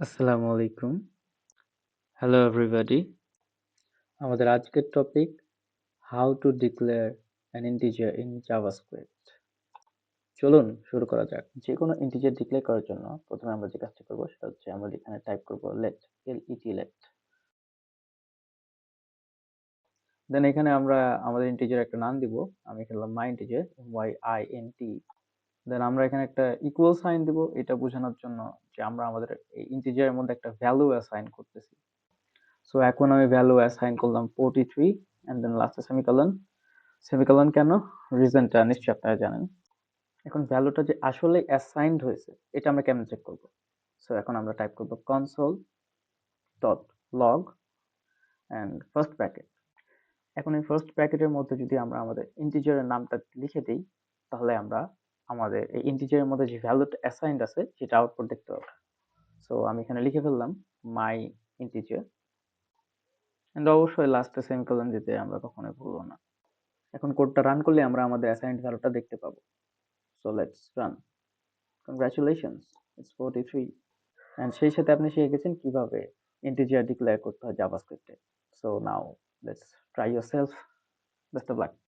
আসসালামু আলাইকুম। Hello everybody. আমাদের আজকের topic how to declare an integer in JavaScript. চলুন শুরু করা যাক। যেকোনো ইন্টিজার ডিক্লেয়ার করার জন্য প্রথমে আমরা যে কাজটা করব সেটা হচ্ছে আমরা এখানে টাইপ করব let let। দেন এখানে আমরা আমাদের ইন্টিজার একটা নাম দিব। আমি এখানে দিলাম মাই ইন্টিজার MYINT। দেন আমরা এখানে একটা ইকুয়াল সাইন দিব এটা বোঝানোর জন্য যে আমরা আমাদের এই ইন্টিজারের মধ্যে একটা ভ্যালু অ্যাসাইন করতেছি। সো এখন আমি ভ্যালু অ্যাসাইন করলাম 43 এন্ড দেন লাস্টে সেমিকোলন। সেমিকোলন কেন? রিজনটা নিশ্চয়ই আপনারা জানেন। এখন ভ্যালুটা যে আসলে অ্যাসাইনড হয়েছে এটা আমরা কেমনে চেক করব? সো এখন আমরা টাইপ করব console.log এন্ড ফার্স্ট ব্র্যাকেট। এখন এই ফার্স্ট ব্র্যাকেটের মধ্যে যদি আমরা আমাদের ইন্টিজারের নামটা লিখে দেই তাহলে আমরা আমাদের এই ইন্টিজারের মধ্যে যে ভ্যালুটা অ্যাসাইনড আছে সেটা আউটপুট দেখতে পাবো। সো আমি এখানে লিখে ফেললাম মাই ইন্টিজার এন্ড অবশ্যই লাস্টে সেমিকোলন দিতে আমরা কখনোই ভুলবো না। এখন কোডটা রান করলে আমরা আমাদের অ্যাসাইনড ভ্যালুটা দেখতে পাবো। So let's run. Congratulations, it's 43 and সেই সাথে আপনি শিখে গেছেন কিভাবে ইন্টিজার ডিক্লেয়ার করতে হয় জাভাস্ক্রিপ্টে। So now let's try yourself. Best of lakh.